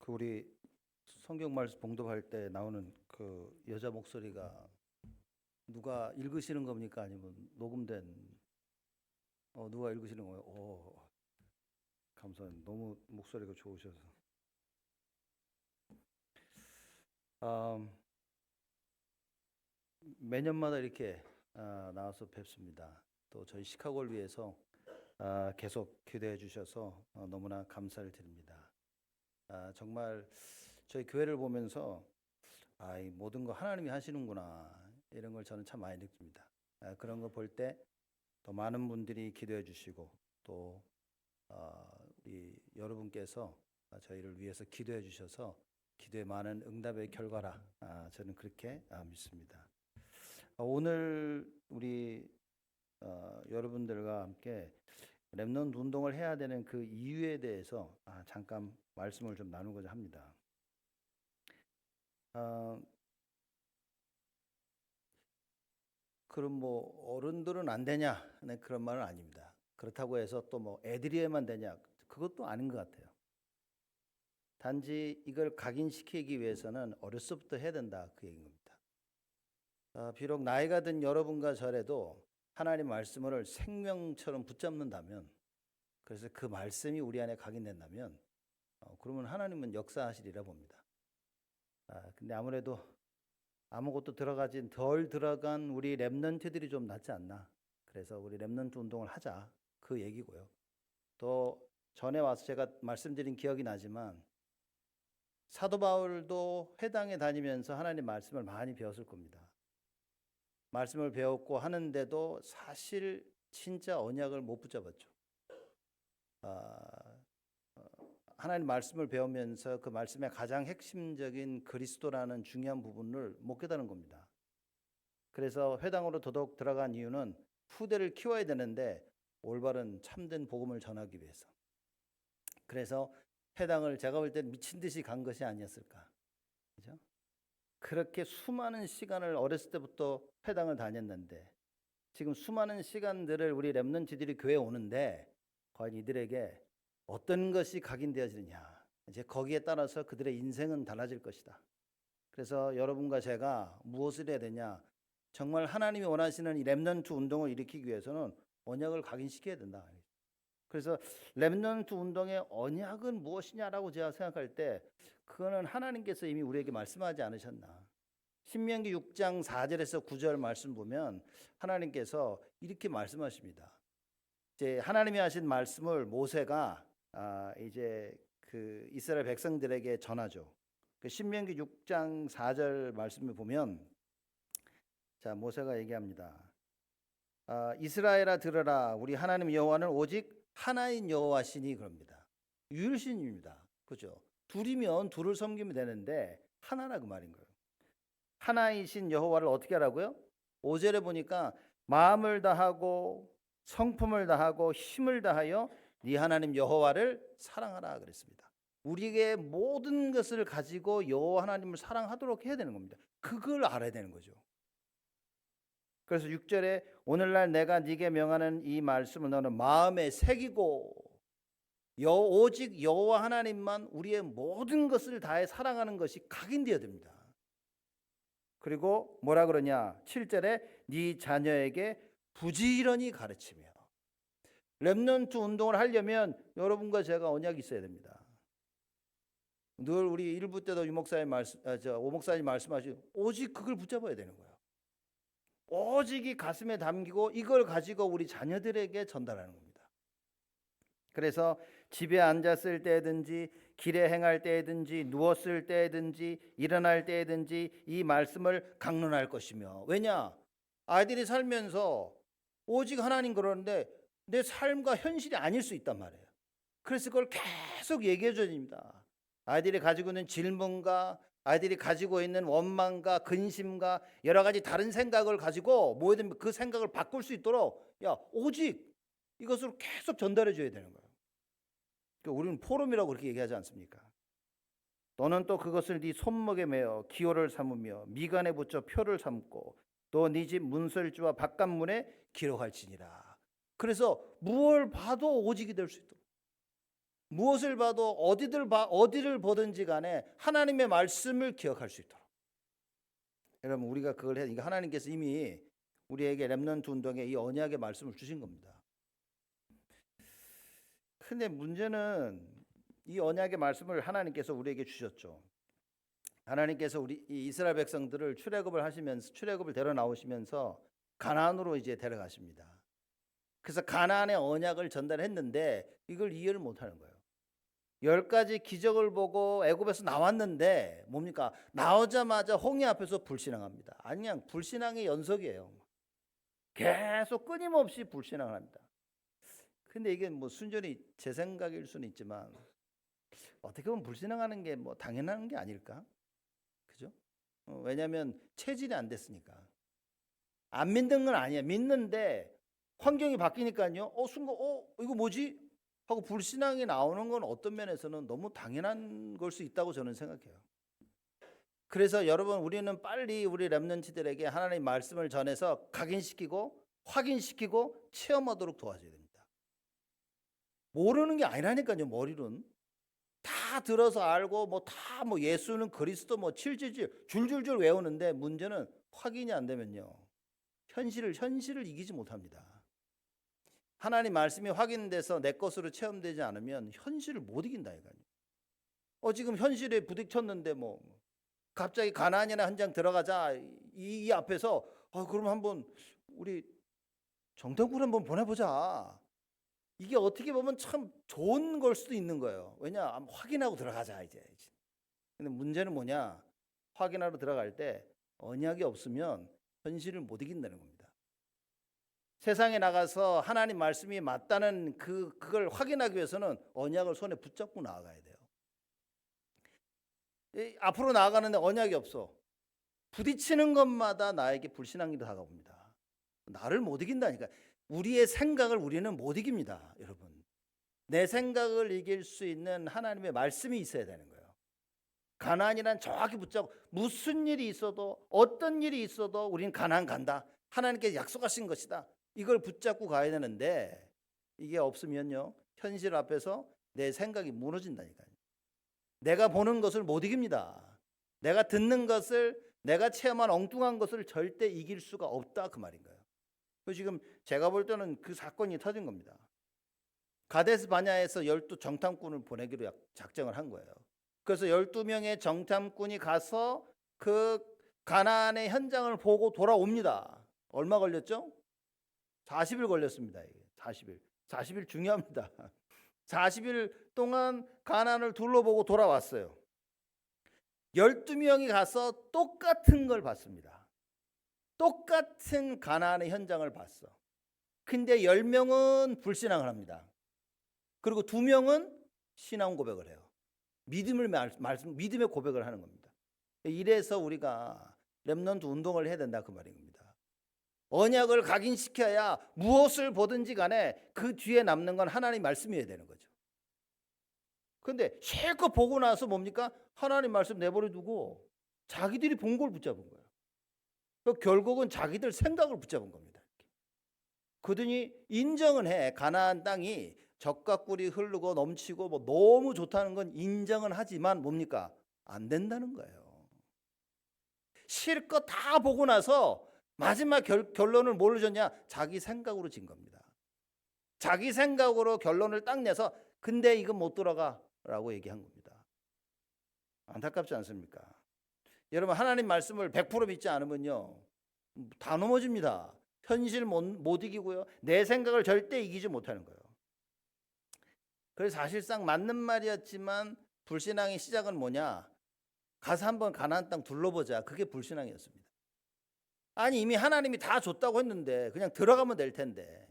우리 성경 말씀 봉독할 때 나오는 그 여자 목소리가 누가 읽으시는 겁니까? 아니면 녹음된 누가 읽으시는 거예요? 감사합니다. 너무 목소리가 좋으셔서. 매년마다 이렇게 나와서 뵙습니다. 또 저희 시카고를 위해서 계속 기도해 주셔서 너무나 감사를 드립니다. 정말 저희 교회를 보면서 이 모든 거 하나님이 하시는구나 이런 걸 저는 참 많이 느낍니다. 그런 거 볼 때 더 많은 분들이 기도해 주시고 또 우리 여러분께서 저희를 위해서 기도해 주셔서 기도의 많은 응답의 결과라 저는 그렇게 믿습니다. 오늘 우리 여러분들과 함께 렘넌트 운동을 해야 되는 그 이유에 대해서 잠깐 말씀을 좀 나누고자 합니다. 그럼 뭐 어른들은 안 되냐? 네, 그런 말은 아닙니다. 그렇다고 해서 또 뭐 애들이 해만 되냐? 그것도 아닌 것 같아요. 단지 이걸 각인시키기 위해서는 어렸을 때부터 해야 된다 그 얘기인 겁니다. 비록 나이가 든 여러분과 저래도 하나님 말씀을 생명처럼 붙잡는다면, 그래서 그 말씀이 우리 안에 각인된다면 그러면 하나님은 역사하시리라 봅니다. 근데 아무래도 아무것도 덜 들어간 우리 렘넌트들이 좀 낫지 않나. 그래서 우리 렘넌트 운동을 하자 그 얘기고요. 또 전에 와서 제가 말씀드린 기억이 나지만 사도 바울도 회당에 다니면서 하나님 말씀을 많이 배웠을 겁니다. 말씀을 배웠고 하는데도 사실 진짜 언약을 못 붙잡았죠. 하나님 말씀을 배우면서 그 말씀의 가장 핵심적인 그리스도라는 중요한 부분을 못 깨달은 겁니다. 그래서 회당으로 더더욱 들어간 이유는 후대를 키워야 되는데 올바른 참된 복음을 전하기 위해서. 그래서 회당을 제가 볼 때 미친 듯이 간 것이 아니었을까. 그죠? 그렇게 수많은 시간을 어렸을 때부터 회당을 다녔는데 지금 수많은 시간들을 우리 렘넌트들이 교회에 오는데 과연 이들에게 어떤 것이 각인되어지느냐. 이제 거기에 따라서 그들의 인생은 달라질 것이다. 그래서 여러분과 제가 무엇을 해야 되냐. 정말 하나님이 원하시는 이 렘넌트 운동을 일으키기 위해서는 언약을 각인시켜야 된다. 그래서 렘넌트 운동의 언약은 무엇이냐라고 제가 생각할 때 그거는 하나님께서 이미 우리에게 말씀하지 않으셨나. 신명기 6장 4절에서 9절 말씀 보면 하나님께서 이렇게 말씀하십니다. 이제 하나님이 하신 말씀을 모세가 이제 그 이스라엘 백성들에게 전하죠. 그 신명기 6장 4절 말씀을 보면 자 모세가 얘기합니다. 이스라엘아 들으라 우리 하나님 여호와는 오직 하나인 여호와시니 그럽니다. 유일신입니다. 그죠? 둘이면 둘을 섬기면 되는데 하나라 그 말인 거예요. 하나이신 여호와를 어떻게 하라고요? 5절에 보니까 마음을 다하고 성품을 다하고 힘을 다하여 네 하나님 여호와를 사랑하라 그랬습니다. 우리에게 모든 것을 가지고 여호와 하나님을 사랑하도록 해야 되는 겁니다. 그걸 알아야 되는 거죠. 그래서 6절에 오늘날 내가 네게 명하는 이 말씀을 너는 마음에 새기고 오직 여호와 하나님만 우리의 모든 것을 다해 사랑하는 것이 각인되어야 됩니다. 그리고 뭐라 그러냐 7절에 네 자녀에게 부지런히 가르치며. 렘넌트 운동을 하려면 여러분과 제가 언약이 있어야 됩니다. 늘 우리 1부 때도 오 목사님 말씀하시고 오직 그걸 붙잡아야 되는 거예요. 오직이 가슴에 담기고 이걸 가지고 우리 자녀들에게 전달하는 겁니다. 그래서 집에 앉았을 때든지 길에 행할 때든지 누웠을 때든지 일어날 때든지 이 말씀을 강론할 것이며. 왜냐? 아이들이 살면서 오직 하나님 그러는데 내 삶과 현실이 아닐 수 있단 말이에요. 그래서 그걸 계속 얘기해 줘야 됩니다. 아이들이 가지고 있는 질문과 아이들이 가지고 있는 원망과 근심과 여러 가지 다른 생각을 가지고 뭐든 그 생각을 바꿀 수 있도록 오직 이것을 계속 전달해 줘야 되는 거예요. 그러니까 우리는 포럼이라고 그렇게 얘기하지 않습니까? 너는 또 그것을 네 손목에 매어 기호를 삼으며 미간에 붙여 표를 삼고 또 네 집 문설주와 바깥문에 기록할지니라. 그래서 무엇을 봐도 오직이 될 수 있도록 무엇을 봐도 어디를 보든지 간에 하나님의 말씀을 기억할 수 있도록. 여러분 우리가 그걸 해야 되니까 하나님께서 이미 우리에게 렘넌트 운동에 이 언약의 말씀을 주신 겁니다. 근데 문제는 이 언약의 말씀을 하나님께서 우리에게 주셨죠. 하나님께서 우리 이 이스라엘 백성들을 출애굽을 데려 나오시면서 가나안으로 이제 데려가십니다. 그래서 가나안의 언약을 전달했는데 이걸 이해를 못하는 거예요. 10가지 기적을 보고 애굽에서 나왔는데 뭡니까? 나오자마자 홍해 앞에서 불신앙합니다. 아니 그냥 불신앙의 연속이에요. 계속 끊임없이 불신앙을 합니다. 근데 이게 뭐 순전히 제 생각일 수는 있지만 어떻게 보면 불신앙하는 게 뭐 당연한 게 아닐까? 그죠? 왜냐하면 체질이 안 됐으니까. 안 믿는 건 아니에요. 믿는데 환경이 바뀌니까요. 순간 이거 뭐지? 하고 불신앙이 나오는 건 어떤 면에서는 너무 당연한 걸 수 있다고 저는 생각해요. 그래서 여러분 우리는 빨리 우리 렘넌트들에게 하나님의 말씀을 전해서 각인시키고 확인시키고 체험하도록 도와줘야 됩니다. 모르는 게 아니라니까요. 머리로는 다 들어서 알고 뭐 예수는 그리스도 줄줄줄 외우는데 문제는 확인이 안 되면요. 현실을 이기지 못합니다. 하나님 말씀이 확인돼서 내 것으로 체험되지 않으면 현실을 못 이긴다니까요. 지금 현실에 부딪혔는데 갑자기 가나안이나 현장 들어가자 이 앞에서 그럼 한번 우리 정탐꾼 한번 보내보자. 이게 어떻게 보면 참 좋은 걸 수도 있는 거예요. 왜냐? 확인하고 들어가자 이제. 근데 문제는 뭐냐? 확인하러 들어갈 때 언약이 없으면 현실을 못 이긴다는 겁니다. 세상에 나가서 하나님 말씀이 맞다는 그걸 확인하기 위해서는 언약을 손에 붙잡고 나아가야 돼요. 앞으로 나아가는데 언약이 없어. 부딪히는 것마다 나에게 불신앙이 다가옵니다. 나를 못 이긴다니까. 우리의 생각을 우리는 못 이깁니다, 여러분. 내 생각을 이길 수 있는 하나님의 말씀이 있어야 되는 거예요. 가나안이란 정확히 붙잡고 무슨 일이 있어도 어떤 일이 있어도 우리는 가나안 간다. 하나님께서 약속하신 것이다. 이걸 붙잡고 가야 되는데 이게 없으면요. 현실 앞에서 내 생각이 무너진다니까요. 내가 보는 것을 못 이깁니다. 내가 듣는 것을 내가 체험한 엉뚱한 것을 절대 이길 수가 없다 그 말인 거예요. 그래서 지금 제가 볼 때는 그 사건이 터진 겁니다. 가데스 바냐에서 12 정탐꾼을 보내기로 작정을 한 거예요. 그래서 12명의 정탐꾼이 가서 그 가나안의 현장을 보고 돌아옵니다. 얼마 걸렸죠? 40일 걸렸습니다. 40일 중요합니다. 40일 동안 가나안을 둘러보고 돌아왔어요. 12명이 가서 똑같은 걸 봤습니다. 똑같은 가나안의 현장을 봤어. 근데 10명은 불신앙을 합니다. 그리고 2명은 신앙 고백을 해요. 믿음의 고백을 하는 겁니다. 이래서 우리가 렘넌트 운동을 해야 된다 그 말인 겁니다. 언약을 각인시켜야 무엇을 보든지 간에 그 뒤에 남는 건 하나님 말씀이어야 되는 거죠. 그런데 실컷 보고 나서 뭡니까? 하나님 말씀 내버려 두고 자기들이 본 걸 붙잡은 거예요. 결국은 자기들 생각을 붙잡은 겁니다. 그러더니 인정은 해. 가나안 땅이 젖과 꿀이 흐르고 넘치고 너무 좋다는 건 인정은 하지만 뭡니까? 안 된다는 거예요. 실컷 다 보고 나서 마지막 결론을 뭘로 줬냐? 자기 생각으로 진 겁니다. 자기 생각으로 결론을 딱 내서 근데 이건 못 돌아가라고 얘기한 겁니다. 안타깝지 않습니까? 여러분 하나님 말씀을 100% 믿지 않으면요 다 넘어집니다. 현실 못 이기고요. 내 생각을 절대 이기지 못하는 거예요. 그래서 사실상 맞는 말이었지만 불신앙의 시작은 뭐냐? 가서 한번 가나안 땅 둘러보자. 그게 불신앙이었습니다. 아니 이미 하나님이 다 줬다고 했는데 그냥 들어가면 될 텐데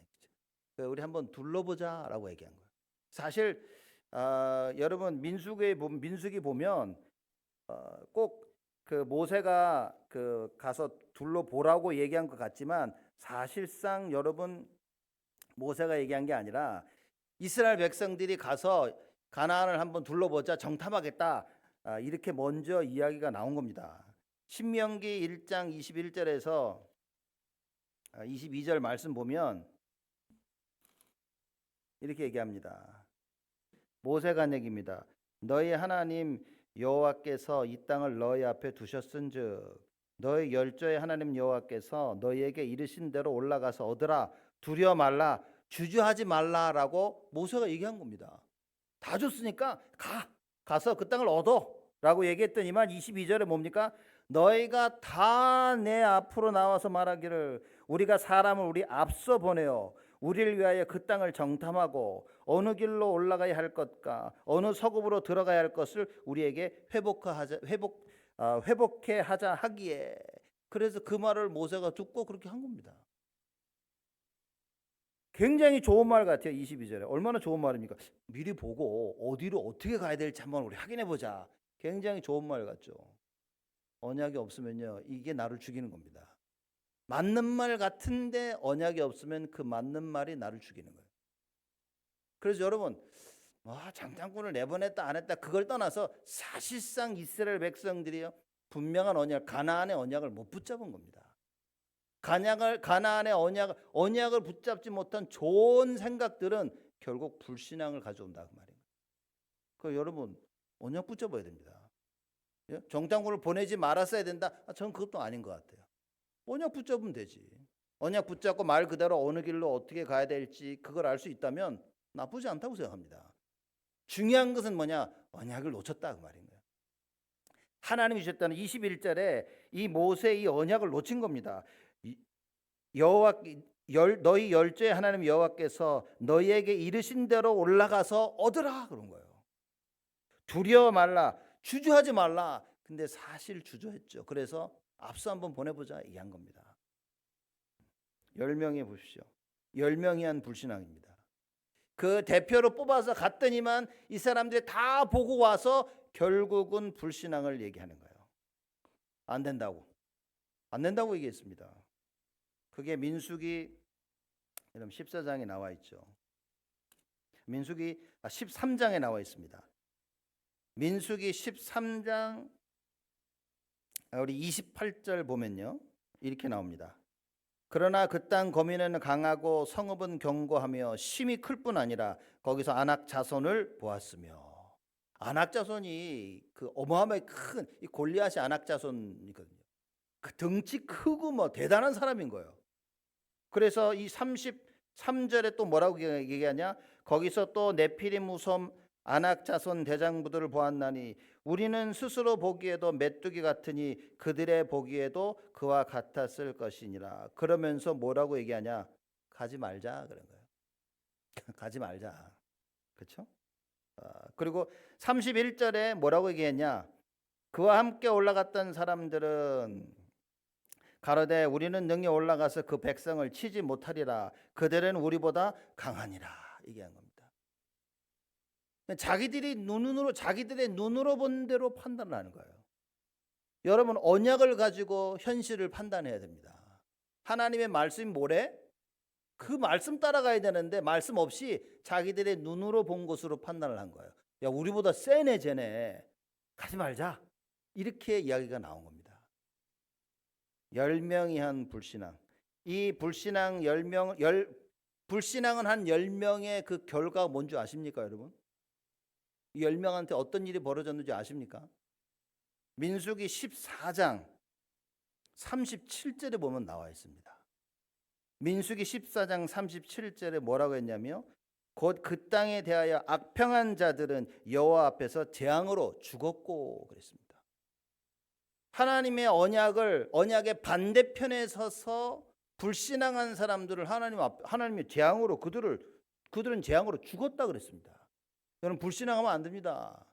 우리 한번 둘러보자라고 얘기한 거예요. 사실 여러분 민수기 보면 꼭 그 모세가 가서 둘러보라고 얘기한 것 같지만 사실상 여러분 모세가 얘기한 게 아니라 이스라엘 백성들이 가서 가나안을 한번 둘러보자 정탐하겠다 이렇게 먼저 이야기가 나온 겁니다. 신명기 1장 21절에서 22절 말씀 보면 이렇게 얘기합니다. 모세가 한 얘기입니다. 너희 하나님 여호와께서 이 땅을 너희 앞에 두셨은즉 너희 열조의 하나님 여호와께서 너희에게 이르신 대로 올라가서 얻으라. 두려워 말라. 주저하지 말라라고 모세가 얘기한 겁니다. 다 줬으니까 가서 그 땅을 얻어라고 얘기했더니만 22절에 뭡니까? 너희가 다 내 앞으로 나와서 말하기를 우리가 사람을 우리 앞서 보내어 우리를 위하여 그 땅을 정탐하고 어느 길로 올라가야 할 것과 어느 서급으로 들어가야 할 것을 우리에게 회복해 하자 하기에. 그래서 그 말을 모세가 듣고 그렇게 한 겁니다. 굉장히 좋은 말 같아요. 22절에 얼마나 좋은 말입니까? 미리 보고 어디로 어떻게 가야 될지 한번 우리 확인해 보자. 굉장히 좋은 말 같죠. 언약이 없으면요, 이게 나를 죽이는 겁니다. 맞는 말 같은데 언약이 없으면 그 맞는 말이 나를 죽이는 거예요. 그래서 여러분, 장단꾼을 내보냈다 안 했다 그걸 떠나서 사실상 이스라엘 백성들이요, 분명한 언약, 가나안의 언약을 못 붙잡은 겁니다. 가나안의 언약을 붙잡지 못한 좋은 생각들은 결국 불신앙을 가져온다 그 말이에요. 그 여러분, 언약 붙잡아야 됩니다. 정탐꾼을 보내지 말았어야 된다. 저는 그것도 아닌 것 같아요. 언약 붙잡으면 되지. 언약 붙잡고 말 그대로 어느 길로 어떻게 가야 될지 그걸 알 수 있다면 나쁘지 않다고 생각합니다. 중요한 것은 뭐냐? 언약을 놓쳤다 그 말인 거예요. 하나님이 주셨다는 21절에 이 모세의 이 언약을 놓친 겁니다. 너희 열조의 하나님 여호와께서 너희에게 이르신 대로 올라가서 얻으라 그런 거예요. 두려워 말라. 주저하지 말라. 근데 사실 주저했죠. 그래서 앞서 한번 보내보자 얘기한 겁니다. 10명이 보십시오. 10명이 한 불신앙입니다. 그 대표로 뽑아서 갔더니만 이 사람들이 다 보고 와서 결국은 불신앙을 얘기하는 거예요. 안 된다고 얘기했습니다. 그게 민수기 14장에 나와 있죠. 민수기 13장에 나와 있습니다. 민수기 13장 우리 28절 보면요, 이렇게 나옵니다. 그러나 그 땅 거민은 강하고 성읍은 견고하며 심이 클 뿐 아니라 거기서 아낙 자손을 보았으며. 아낙 자손이 그 어마어마하게 큰 이 골리앗이 아낙 자손이거든요. 그 덩치 크고 뭐 대단한 사람인 거예요. 그래서 이 33절에 또 뭐라고 얘기하냐? 거기서 또 네피림 우섬 아낙 자손 대장부들을 보았나니 우리는 스스로 보기에도 메뚜기 같으니 그들의 보기에도 그와 같았을 것이니라. 그러면서 뭐라고 얘기하냐? 가지 말자 그런 거예요. 가지 말자. 그렇죠? 그리고 31절에 뭐라고 얘기했냐? 그와 함께 올라갔던 사람들은 가로되 우리는 능히 올라가서 그 백성을 치지 못하리라. 그들은 우리보다 강하니라. 얘기한 겁니다. 자기들의 눈으로 본 대로 판단을 하는 거예요. 여러분, 언약을 가지고 현실을 판단해야 됩니다. 하나님의 말씀이 뭐래? 그 말씀 따라가야 되는데 말씀 없이 자기들의 눈으로 본 것으로 판단을 한 거예요. 야, 우리보다 세네 쟤네. 가지 말자. 이렇게 이야기가 나온 겁니다. 10명이 한 불신앙. 이 불신앙은 한 10명의 그 결과가 뭔지 아십니까, 여러분? 이 10명한테 어떤 일이 벌어졌는지 아십니까? 민수기 14장 37절에 보면 나와 있습니다. 민수기 14장 37절에 뭐라고 했냐며 곧 그 땅에 대하여 악평한 자들은 여호와 앞에서 재앙으로 죽었고 그랬습니다. 하나님의 언약의 반대편에 서서 불신앙한 사람들을 하나님의 재앙으로 그들은 재앙으로 죽었다 그랬습니다. 여러분, 불신앙하면 안 됩니다.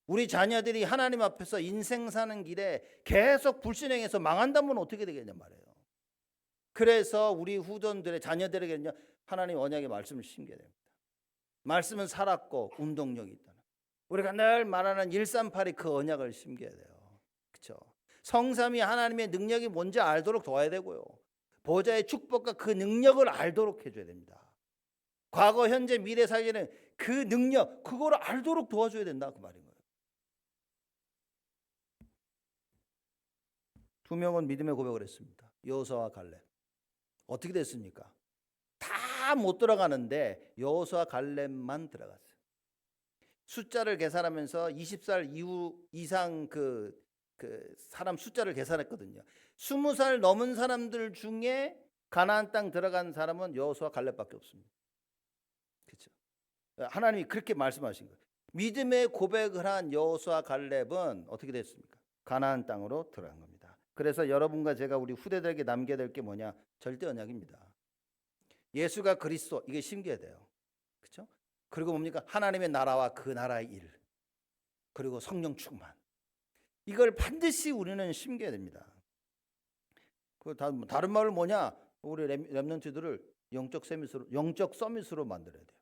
우리 자녀들이 하나님 앞에서 인생 사는 길에 계속 불신앙해서 망한다면 어떻게 되겠냐 말이에요. 그래서 우리 후손들의 자녀들에게는요, 하나님 언약의 말씀을 심겨야 됩니다. 말씀은 살았고 운동력이 있다. 우리가 늘 말하는 138이 그 언약을 심겨야 돼요. 그렇죠? 성삼위 하나님의 능력이 뭔지 알도록 도와야 되고요. 보좌의 축복과 그 능력을 알도록 해줘야 됩니다. 과거, 현재, 미래 사이에는 그 능력, 그거를 알도록 도와줘야 된다 그 말인 거예요. 두 명은 믿음의 고백을 했습니다. 여호수아와 갈렙. 어떻게 됐습니까? 다 못 들어가는데 여호수아 갈렙만 들어갔어요. 숫자를 계산하면서 20살 이상 그 사람 숫자를 계산했거든요. 20살 넘은 사람들 중에 가나안 땅 들어간 사람은 여호수아 갈렙밖에 없습니다. 그렇죠? 하나님이 그렇게 말씀하신 거예요. 믿음의 고백을 한 여호수아 갈렙은 어떻게 됐습니까? 가나안 땅으로 들어간 겁니다. 그래서 여러분과 제가 우리 후대들에게 남겨야 될 게 뭐냐? 절대 언약입니다. 예수가 그리스도, 이게 심겨야 돼요. 그렇죠? 그리고 뭡니까? 하나님의 나라와 그 나라의 일, 그리고 성령 충만, 이걸 반드시 우리는 심겨야 됩니다. 다른 말은 뭐냐? 우리 렘넌트들을 영적 서밋으로 만들어야 돼요.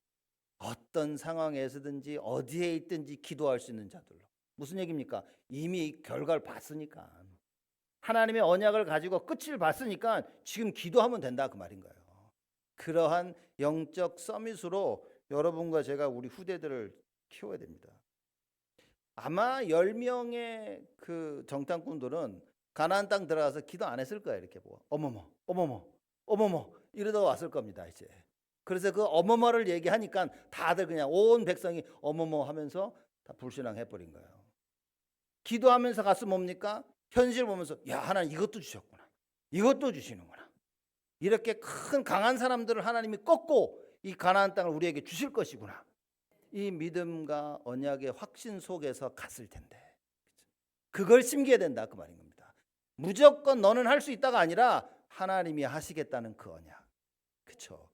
어떤 상황에서든지 어디에 있든지 기도할 수 있는 자들로. 무슨 얘기입니까? 이미 결과를 봤으니까, 하나님의 언약을 가지고 끝을 봤으니까 지금 기도하면 된다, 그 말인 거예요. 그러한 영적 서밋으로 여러분과 제가 우리 후대들을 키워야 됩니다. 아마 10명의 그 정탐꾼들은 가나안 땅 들어가서 기도 안 했을 거예요. 이렇게 보고 어머머 이러다 왔을 겁니다. 이제 그래서 그 어머머를 얘기하니까 다들 그냥 온 백성이 어머머 하면서 다 불신앙해 버린 거예요. 기도하면서 가서 뭡니까? 현실 보면서 야, 하나님 이것도 주셨구나, 이것도 주시는구나, 이렇게 큰 강한 사람들을 하나님이 꺾고 이 가나안 땅을 우리에게 주실 것이구나, 이 믿음과 언약의 확신 속에서 갔을 텐데, 그걸 심겨야 된다, 그 말인 겁니다. 무조건 너는 할 수 있다가 아니라 하나님이 하시겠다는 그 언약. 그렇죠?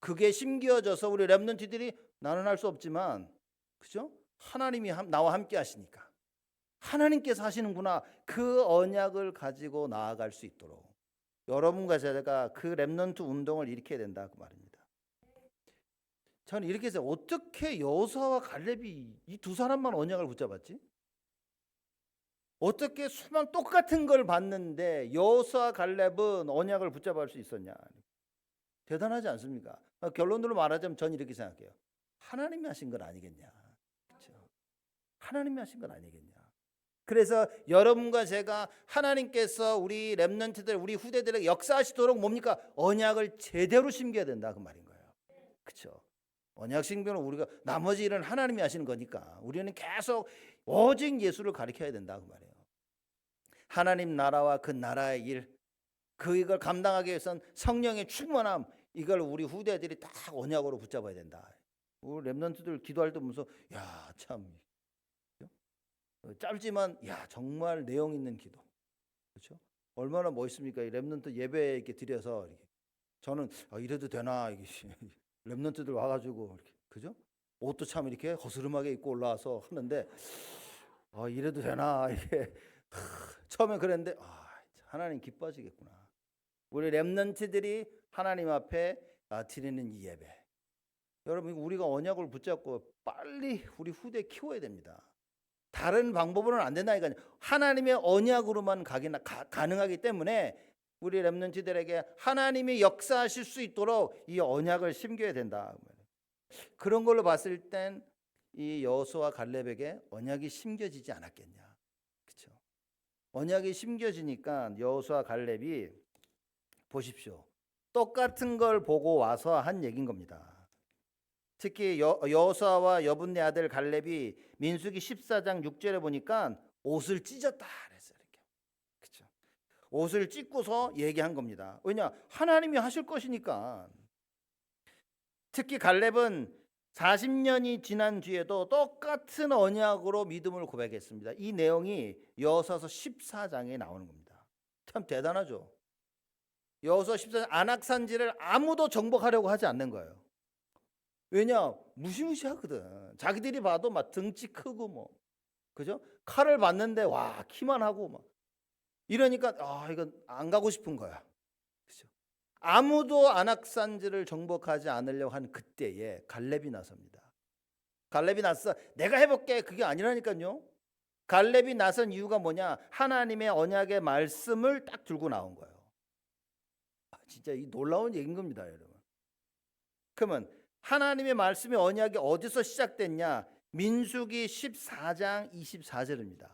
그게 심겨져서 우리 렘넌트들이 나는 할 수 없지만, 그죠? 하나님이 나와 함께 하시니까 하나님께서 하시는구나, 그 언약을 가지고 나아갈 수 있도록 여러분과 제가 그 렘넌트 운동을 일으켜야 된다, 그 말입니다. 저는 이렇게 해서 어떻게 여호수아와 갈렙이 이 두 사람만 언약을 붙잡았지? 어떻게 수만 똑같은 걸 봤는데 여호수아 갈렙은 언약을 붙잡을 수 있었냐? 대단하지 않습니까? 결론으로 말하자면 저는 이렇게 생각해요. 하나님이 하신 건 아니겠냐? 그렇죠? 하나님이 하신 건 아니겠냐? 그래서 여러분과 제가 하나님께서 우리 렘넌트들, 우리 후대들에게 역사하시도록 뭡니까? 언약을 제대로 심겨야 된다, 그 말인 거예요. 그렇죠? 언약 심겨는 우리가 나머지 일은 하나님이 하시는 거니까 우리는 계속 오직 예수를 가리켜야 된다, 그 말이에요. 하나님 나라와 그 나라의 일, 그걸 감당하기 위해서는 성령의 충만함, 이걸 우리 후대들이 다 언약으로 붙잡아야 된다. 우리 렘넌트들 기도할 때 보면서 야, 참 짧지만 야, 정말 내용 있는 기도. 그렇죠? 얼마나 멋있습니까? 이 렘넌트 예배에 이렇게 드려서 이렇게. 저는 이래도 되나, 이게 렘넌트들 와가지고 이렇게, 그죠? 옷도 참 이렇게 허스름하게 입고 올라와서 하는데 이래도 되나, 이게 처음에 그랬는데 하나님 기뻐하시겠구나. 우리 렘넌트들이 하나님 앞에 드리는 이 예배, 여러분 우리가 언약을 붙잡고 빨리 우리 후대 키워야 됩니다. 다른 방법으로는 안 된다니까요. 하나님의 언약으로만 가능하기 때문에 우리 렘넌트들에게 하나님이 역사하실 수 있도록 이 언약을 심겨야 된다. 그런 걸로 봤을 땐 이 여호수아와 갈렙에게 언약이 심겨지지 않았겠냐. 그렇죠? 언약이 심겨지니까 여호수아와 갈렙이 보십시오. 똑같은 걸 보고 와서 한 얘기인 겁니다. 특히 여호수아와 여분네 아들 갈렙이 민수기 14장 6절에 보니까 옷을 찢었다 그랬어요. 이렇게. 그렇죠? 옷을 찢고서 얘기한 겁니다. 왜냐? 하나님이 하실 것이니까. 특히 갈렙은 40년이 지난 뒤에도 똑같은 언약으로 믿음을 고백했습니다. 이 내용이 여호수아서 14장에 나오는 겁니다. 참 대단하죠. 여호수아 14장 안악산지를 아무도 정복하려고 하지 않는 거예요. 왜냐? 무시무시하거든. 자기들이 봐도 막 등치 크고 뭐, 그죠? 칼을 봤는데 와, 키만 하고 막 이러니까 이건 안 가고 싶은 거야. 그죠? 아무도 안악산지를 정복하지 않으려고 하는 그때에 갈렙이 나섭니다. 갈렙이 나서 내가 해볼게, 그게 아니라니까요. 갈렙이 나선 이유가 뭐냐? 하나님의 언약의 말씀을 딱 들고 나온 거예요. 진짜 이 놀라운 얘기인 겁니다, 여러분. 그러면 하나님의 말씀의 언약이 어디서 시작됐냐? 민수기 14장 24절입니다.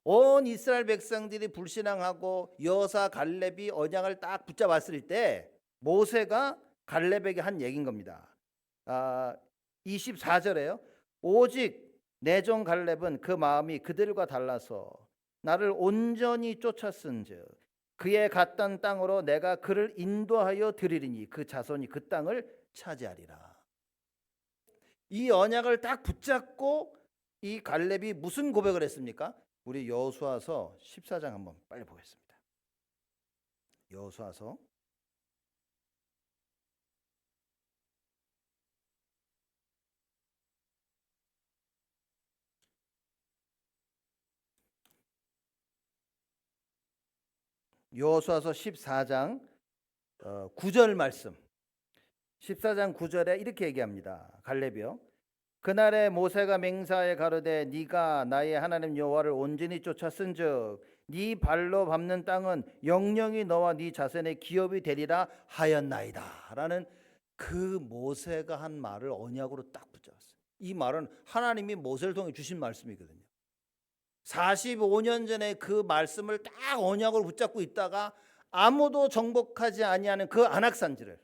온 이스라엘 백성들이 불신앙하고 여호수아 갈렙이 언약을 딱 붙잡았을 때 모세가 갈렙에게 한 얘기인 겁니다. 24절에요. 오직 내 종 갈렙은 그 마음이 그들과 달라서 나를 온전히 쫓았은즉 그의 갔던 땅으로 내가 그를 인도하여 드리리니 그 자손이 그 땅을 차지하리라. 이 언약을 딱 붙잡고 이 갈렙이 무슨 고백을 했습니까? 우리 여호수아서 14장 한번 빨리 보겠습니다. 여호수아서 14장 9절 말씀. 14장 9절에 이렇게 얘기합니다. 갈렙이요. 그날에 모세가 맹세하여 가로되 네가 나의 하나님 여호와를 온전히 쫓았은즉 네 발로 밟는 땅은 영영이 너와 네 자손의 기업이 되리라 하였나이다. 라는 그 모세가 한 말을 언약으로 딱 붙잡았어요. 이 말은 하나님이 모세를 통해 주신 말씀이거든요. 45년 전에 그 말씀을 딱 언약으로 붙잡고 있다가 아무도 정복하지 아니하는 그 안악산지를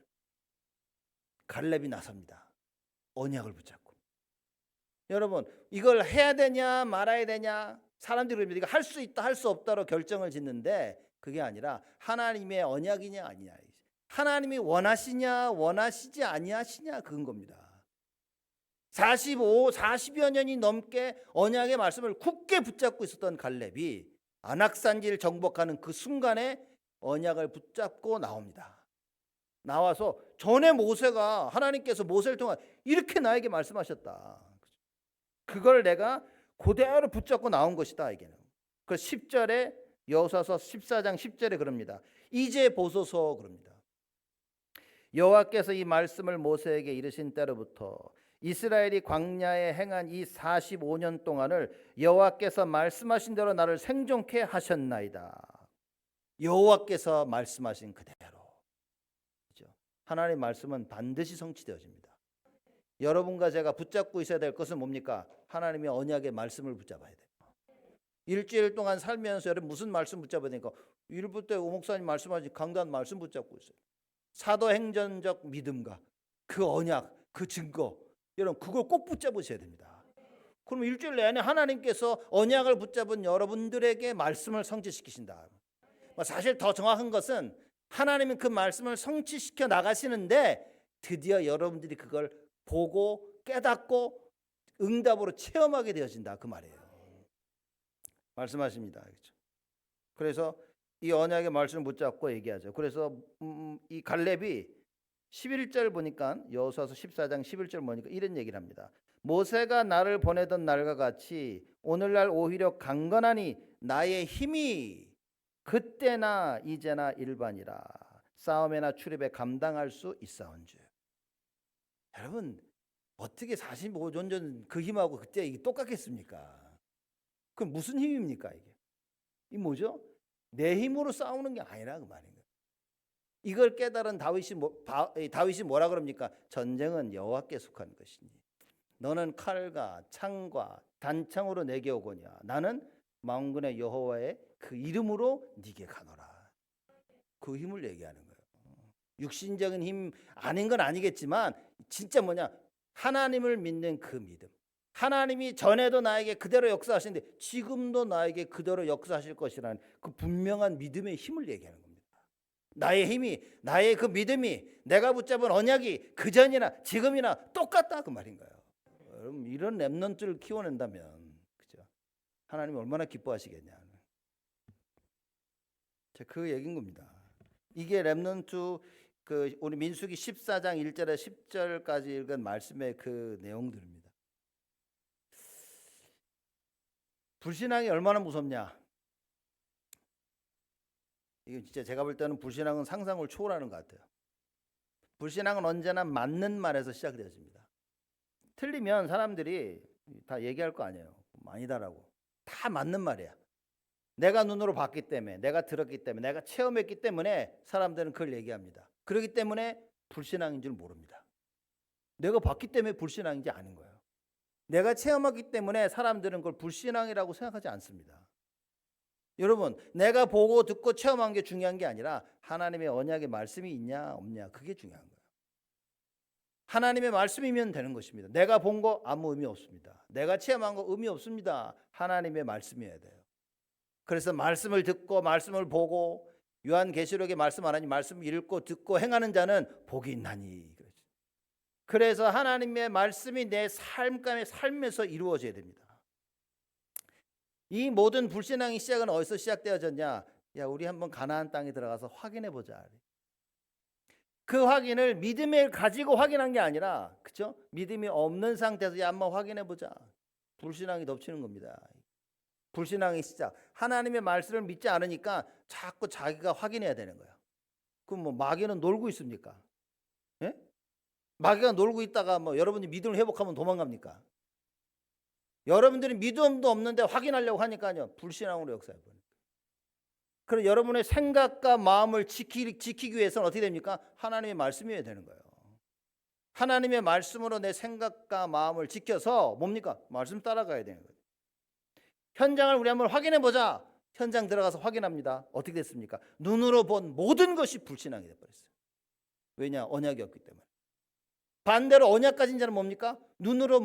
갈렙이 나섭니다. 언약을 붙잡고. 여러분, 이걸 해야 되냐 말아야 되냐, 사람들이 이거 할 수 있다 할 수 없다로 결정을 짓는데 그게 아니라 하나님의 언약이냐 아니냐, 하나님이 원하시냐 원하시지 아니하시냐, 그건 겁니다. 40여 년이 넘게 언약의 말씀을 굳게 붙잡고 있었던 갈렙이 안악산지를 정복하는 그 순간에 언약을 붙잡고 나옵니다. 나와서 전에 모세가, 하나님께서 모세를 통해 이렇게 나에게 말씀하셨다, 그걸 내가 그대로 붙잡고 나온 것이다. 이게는 그 10절에 여호수아서 14장 10절에 그럽니다. 이제 보소서 그럽니다. 여호와께서 이 말씀을 모세에게 이르신 때로부터 이스라엘이 광야에 행한 이 45년 동안을 여호와께서 말씀하신 대로 나를 생존케 하셨나이다. 여호와께서 말씀하신 그대로. 그렇죠? 하나님의 말씀은 반드시 성취되어집니다. 여러분과 제가 붙잡고 있어야 될 것은 뭡니까? 하나님의 언약의 말씀을 붙잡아야 돼요. 일주일 동안 살면서 여러분 무슨 말씀 붙잡아야 되니까, 일부터 오 목사님 말씀하신 강단 말씀 붙잡고 있어요. 사도행전적 믿음과 그 언약, 그 증거, 여러분 그걸 꼭 붙잡으셔야 됩니다. 그럼 일주일 내내 하나님께서 언약을 붙잡은 여러분들에게 말씀을 성취시키신다. 사실 더 정확한 것은 하나님은 그 말씀을 성취시켜 나가시는데 드디어 여러분들이 그걸 보고 깨닫고 응답으로 체험하게 되어진다, 그 말이에요. 말씀하십니다. 그렇죠? 그래서 이 언약의 말씀을 붙잡고 얘기하죠. 그래서 이 갈렙이 11절 보니까, 여호수아서 14장 11절 보니까 이런 얘기를 합니다. 모세가 나를 보내던 날과 같이 오늘날 오히려 강건하니 나의 힘이 그때나 이제나 일반이라 싸움에나 출입에 감당할 수 있사온즉. 여러분 어떻게 45년 전 그 힘하고 그때 이게 똑같겠습니까? 그럼 무슨 힘입니까 이게? 이 뭐죠? 내 힘으로 싸우는 게 아니라 그 말인 거예요. 이걸 깨달은 다윗이 뭐라 그럽니까? 전쟁은 여호와께 속한 것이니 너는 칼과 창과 단창으로 내게 오거냐, 나는 만군의 여호와의 그 이름으로 네게 가노라. 그 힘을 얘기하는 거예요. 육신적인 힘 아닌 건 아니겠지만 진짜 뭐냐, 하나님을 믿는 그 믿음. 하나님이 전에도 나에게 그대로 역사하시는데 지금도 나에게 그대로 역사하실 것이라는 그 분명한 믿음의 힘을 얘기하는 겁니다. 나의 힘이, 나의 그 믿음이, 내가 붙잡은 언약이 그전이나 지금이나 똑같다, 그 말인 거예요. 여러분 이런 렘넌트를 키워낸다면, 그죠? 하나님이 얼마나 기뻐하시겠냐. 그 얘기인 겁니다. 이게 렘넌트, 그 우리 민수기 14장 1절에 10절까지 읽은 말씀의 그 내용들입니다. 불신앙이 얼마나 무섭냐? 이거 진짜 제가 볼 때는 불신앙은 상상을 초월하는 것 같아요. 불신앙은 언제나 맞는 말에서 시작되어집니다. 틀리면 사람들이 다 얘기할 거 아니에요. 아니다라고. 다 맞는 말이야. 내가 눈으로 봤기 때문에, 내가 들었기 때문에, 내가 체험했기 때문에 사람들은 그걸 얘기합니다. 그렇기 때문에 불신앙인 줄 모릅니다. 내가 봤기 때문에 불신앙인지 아는 거예요. 내가 체험했기 때문에 사람들은 그걸 불신앙이라고 생각하지 않습니다. 여러분, 내가 보고 듣고 체험한 게 중요한 게 아니라 하나님의 언약의 말씀이 있냐 없냐, 그게 중요한 거예요. 하나님의 말씀이면 되는 것입니다. 내가 본 거 아무 의미 없습니다. 내가 체험한 거 의미 없습니다. 하나님의 말씀이어야 돼요. 그래서 말씀을 듣고 말씀을 보고 요한계시록의 말씀 하나님 말씀 읽고 듣고 행하는 자는 복이 있나니. 그래서 하나님의 말씀이 내 삶에서 이루어져야 됩니다. 이 모든 불신앙의 시작은 어디서 시작되어졌냐? 야, 우리 한번 가나안 땅에 들어가서 확인해 보자. 그 확인을 믿음을 가지고 확인한 게 아니라, 그렇죠? 믿음이 없는 상태에서 야, 한번 확인해 보자. 불신앙이 덮치는 겁니다. 불신앙의 시작. 하나님의 말씀을 믿지 않으니까 자꾸 자기가 확인해야 되는 거야. 그럼 뭐 마귀는 놀고 있습니까? 예? 마귀가 놀고 있다가 뭐 여러분이 믿음을 회복하면 도망갑니까? 여러분들이 믿음도 없는데 확인하려고 하니까요, 불신앙으로 역사해 버립니다. 그럼 여러분의 생각과 마음을 지키기 위해서는 어떻게 됩니까? 하나님의 말씀이어야 되는 거예요. 하나님의 말씀으로 내 생각과 마음을 지켜서 뭡니까? 말씀 따라가야 되는 거예요. 현장을 우리 한번 확인해 보자. 현장 들어가서 확인합니다. 어떻게 됐습니까? 눈으로 본 모든 것이 불신앙이 되어버렸어요. 왜냐? 언약이 없기 때문에. 반대로 언약 가진 자는 뭡니까? 눈으로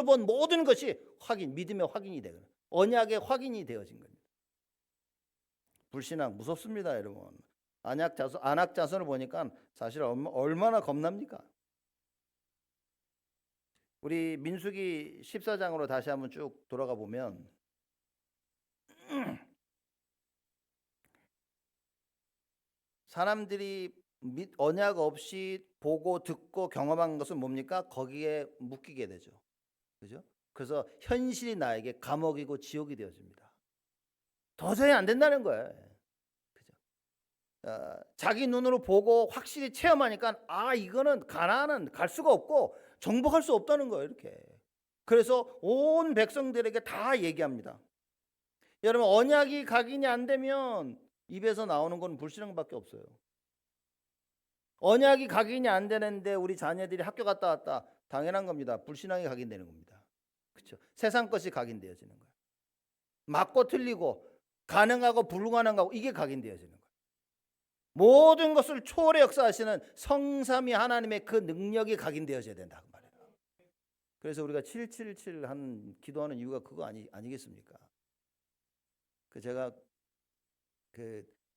본 모든 것이 믿음의 확인이 되거든요. 언약의 확인이 되어진 겁니다. 불신앙 무섭습니다, 여러분. 안악 자손을 보니까 사실 얼마나 겁납니까? 우리 민수기 14장으로 다시 한번 쭉 돌아가 보면 사람들이 언약 없이 보고 듣고 경험한 것은 뭡니까? 거기에 묶이게 되죠. 그죠? 그래서 현실이 나에게 감옥이고 지옥이 되어집니다. 도저히 안 된다는 거예요. 그죠? 자기 눈으로 보고 확실히 체험하니까 이거는 가나안은 갈 수가 없고 정복할 수 없다는 거예요. 이렇게. 그래서 온 백성들에게 다 얘기합니다. 여러분, 언약이 각인이 안 되면 입에서 나오는 건 불신앙밖에 없어요. 언약이 각인이 안 되는데 우리 자녀들이 학교 갔다 왔다, 당연한 겁니다. 불신앙이 각인되는 겁니다. 그렇죠? 세상 것이 각인되어지는 거예요. 맞고 틀리고 가능하고 불가능하고 이게 각인되어지는 거예요. 모든 것을 초월해 역사하시는 성삼위 하나님의 그 능력이 각인되어져야 된다 그 말이에요. 그래서 우리가 777 기도하는 이유가 그거 아니겠습니까? 제가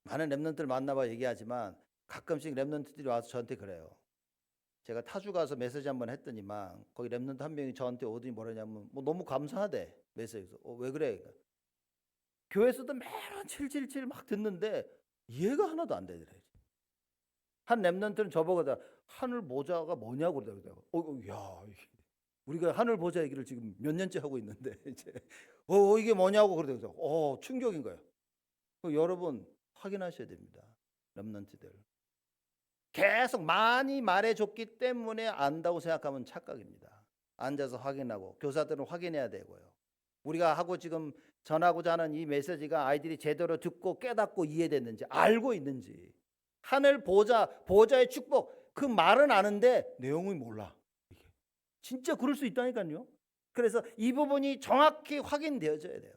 많은 랩런트를 만나봐 얘기하지만 가끔씩 랩런트들이 와서 저한테 그래요. 제가 타주 가서 메시지 한번 했더니만 거기 랩런트 한 명이 저한테 오더니 뭐라냐면 뭐 너무 감사하대. 메시지에서. 왜 그래? 교회에서도 매번 777 막 듣는데 이해가 하나도 안 되더래. 한 랩런트는 저보고 하늘 보좌가 뭐냐고 그러더라고요. 야, 우리가 하늘 보좌 얘기를 지금 몇 년째 하고 있는데 이제 이게 뭐냐고 그러더라고요. 충격인 거예요. 여러분 확인하셔야 됩니다. 랩런트들. 계속 많이 말해줬기 때문에 안다고 생각하면 착각입니다. 앉아서 확인하고 교사들은 확인해야 되고요. 우리가 하고 지금 전하고자 하는 이 메시지가 아이들이 제대로 듣고 깨닫고 이해됐는지 알고 있는지. 하늘 보좌의 축복 그 말은 아는데 내용이 몰라. 이게 진짜 그럴 수 있다니까요. 그래서 이 부분이 정확히 확인되어져야 돼요.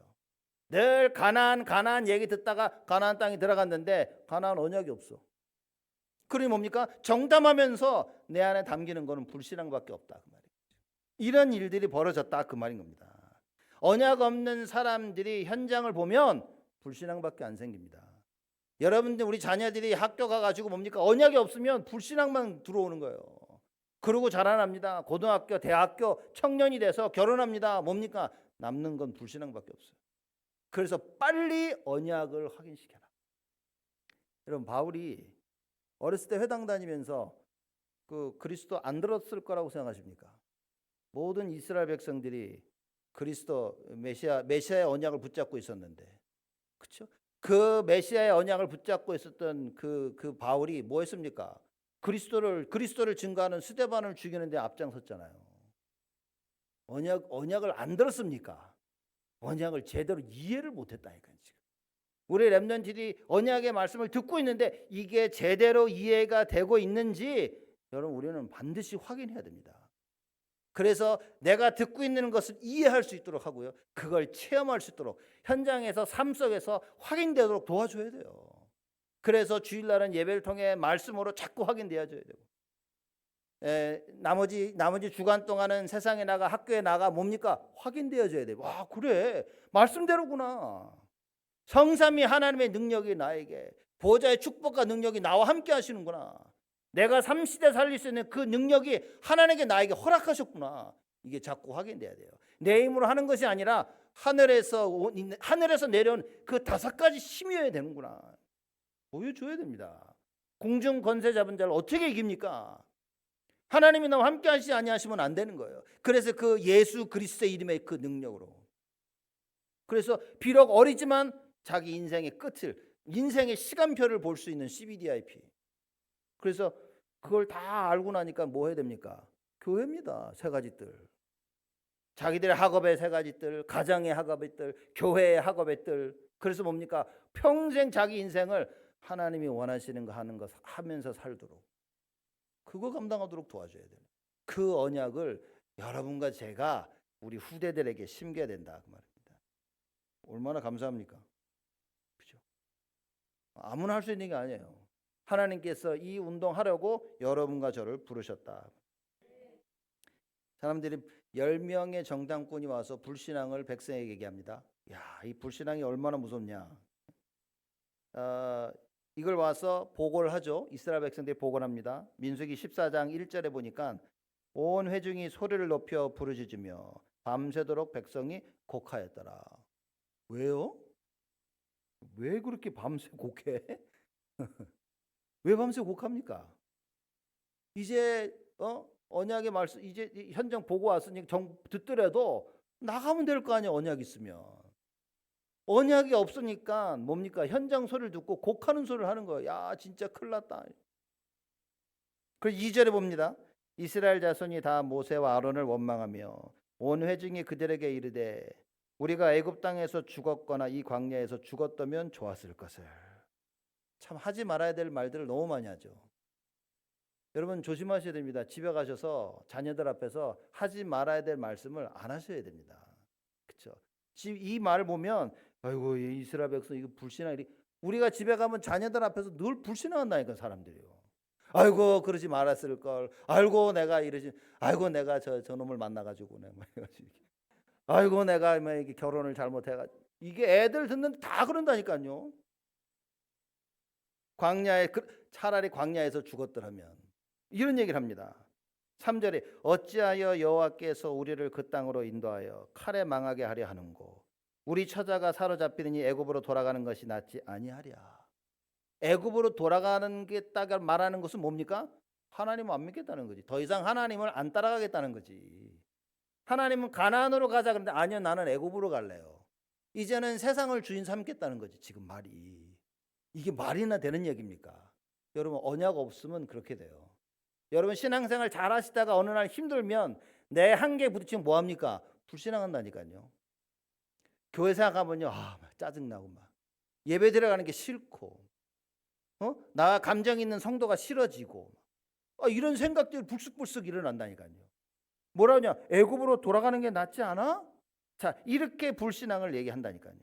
늘 가나안 얘기 듣다가 가나안 땅에 들어갔는데 가나안 언약이 없어. 그러니 뭡니까? 정담하면서 내 안에 담기는 거는 불신앙밖에 없다 그 말이에요. 이런 일들이 벌어졌다 그 말인 겁니다. 언약 없는 사람들이 현장을 보면 불신앙밖에 안 생깁니다. 여러분들 우리 자녀들이 학교 가가지고 뭡니까? 언약이 없으면 불신앙만 들어오는 거예요. 그러고 자라납니다. 고등학교, 대학교, 청년이 돼서 결혼합니다. 뭡니까? 남는 건 불신앙밖에 없어요. 그래서 빨리 언약을 확인시켜라. 여러분, 바울이 어렸을 때 회당 다니면서 그리스도 안 들었을 거라고 생각하십니까? 모든 이스라엘 백성들이 그리스도 메시아의 언약을 붙잡고 있었는데, 그렇죠? 그 메시아의 언약을 붙잡고 있었던 그 바울이 뭐 했습니까? 그리스도를 증거하는 스데반을 죽이는 데 앞장섰잖아요. 언약을 안 들었습니까? 언약을 제대로 이해를 못했다니까요. 지금 우리 렘넌트들이 언약의 말씀을 듣고 있는데 이게 제대로 이해가 되고 있는지 여러분 우리는 반드시 확인해야 됩니다. 그래서 내가 듣고 있는 것을 이해할 수 있도록 하고요, 그걸 체험할 수 있도록 현장에서 삶 속에서 확인되도록 도와줘야 돼요. 그래서 주일날은 예배를 통해 말씀으로 자꾸 확인되어져야 되고, 나머지 주간 동안은 세상에 나가 학교에 나가 뭡니까? 확인되어져야 돼. 와, 그래. 말씀대로구나. 성삼위 하나님의 능력이 나에게, 보호자의 축복과 능력이 나와 함께 하시는구나. 내가 삼시대 살릴 수 있는 그 능력이 하나님께 나에게 허락하셨구나. 이게 자꾸 확인돼야 돼요. 내 힘으로 하는 것이 아니라 하늘에서 내려온 그 5가지 힘이어야 되는구나. 보여줘야 됩니다. 공중 권세 잡은 자를 어떻게 이깁니까? 하나님이 나와 함께 하시지 아니하시면 안 되는 거예요. 그래서 그 예수 그리스도의 이름의 그 능력으로, 그래서 비록 어리지만 자기 인생의 끝을, 인생의 시간표를 볼 수 있는 CBDIP. 그래서 그걸 다 알고 나니까 뭐 해야 됩니까? 교회입니다. 3가지 뜰. 자기들의 학업의 3가지 뜰, 가정의 학업의 뜰, 교회의 학업의 뜰. 그래서 뭡니까? 평생 자기 인생을 하나님이 원하시는 거 하는 거 하면서 살도록, 그거 감당하도록 도와줘야 돼요. 그 언약을 여러분과 제가 우리 후대들에게 심겨야 된다, 그 말입니다. 얼마나 감사합니까? 그죠? 아무나 할 수 있는 게 아니에요. 하나님께서 이 운동하려고 여러분과 저를 부르셨다. 사람들이 10명의 정당꾼이 와서 불신앙을 백성에게 얘기합니다. 야, 이 불신앙이 얼마나 무섭냐. 이걸 와서 보고를 하죠. 이스라엘 백성들이 보고를 합니다. 민수기 14장 1절에 보니까 온 회중이 소리를 높여 부르짖으며 밤새도록 백성이 곡하였더라. 왜요? 왜 그렇게 밤새 곡해? 왜 밤새 곡합니까? 이제 언약의 말씀, 이제 현장 보고 왔으니 듣더라도 나가면 될 거 아니야, 언약 있으면. 언약이 없으니까 뭡니까? 현장 소리를 듣고 곡하는 소리를 하는 거예요. 야, 진짜 큰일 났다. 그래서 2절에 봅니다. 이스라엘 자손이 다 모세와 아론을 원망하며 온 회중이 그들에게 이르되 우리가 애굽 땅에서 죽었거나 이 광야에서 죽었다면 좋았을 것을. 참 하지 말아야 될 말들을 너무 많이 하죠. 여러분 조심하셔야 됩니다. 집에 가셔서 자녀들 앞에서 하지 말아야 될 말씀을 안 하셔야 됩니다. 그렇죠? 이 말을 보면 아이고 이스라엘 백성 이거 불신앙. 우리가 집에 가면 자녀들 앞에서 늘 불신앙한다니까 사람들이요. 아이고 그러지 말았을 걸. 아이고 내가 이러지. 아이고 내가 저 놈을 만나가지고 내가 아이고 내가 뭐 이게 결혼을 잘못해가. 이게 애들 듣는데 다 그런다니까요. 광야에 차라리 광야에서 죽었더라면 이런 얘기를 합니다. 3절에 어찌하여 여호와께서 우리를 그 땅으로 인도하여 칼에 망하게 하려 하는고 우리 처자가 사로잡히느니 애굽으로 돌아가는 것이 낫지 아니하랴. 애굽으로 돌아가는 게 딱 말하는 것은 뭡니까? 하나님을 안 믿겠다는 거지. 더 이상 하나님을 안 따라가겠다는 거지. 하나님은 가나안으로 가자 그런데 아니요 나는 애굽으로 갈래요. 이제는 세상을 주인 삼겠다는 거지. 지금 말이 이게 말이나 되는 얘기입니까? 여러분 언약 없으면 그렇게 돼요. 여러분 신앙생활 잘 하시다가 어느 날 힘들면 내 한계에 부딪히면 뭐합니까? 불신앙한다니까요. 교회 생각하면요 짜증나고 막 예배 들어가는 게 싫고 나 감정 있는 성도가 싫어지고 이런 생각들이 불쑥불쑥 일어난다니까요. 뭐라냐? 애굽으로 돌아가는 게 낫지 않아? 자 이렇게 불신앙을 얘기한다니까요.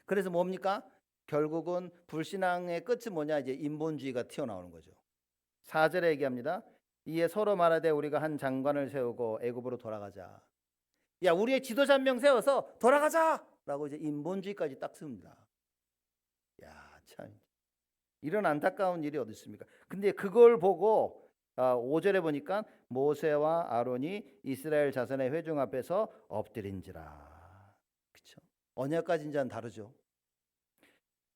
그래서 뭡니까? 결국은 불신앙의 끝이 뭐냐? 이제 인본주의가 튀어나오는 거죠. 4절에 얘기합니다. 이에 서로 말하되 우리가 한 장관을 세우고 애굽으로 돌아가자. 야 우리의 지도자 한 명 세워서 돌아가자라고 이제 인본주의까지 딱 씁니다. 야 참 이런 안타까운 일이 어디 있습니까? 근데 그걸 보고 5절에 보니까 모세와 아론이 이스라엘 자손의 회중 앞에서 엎드린지라. 그렇죠? 언약까지 이제는 다르죠.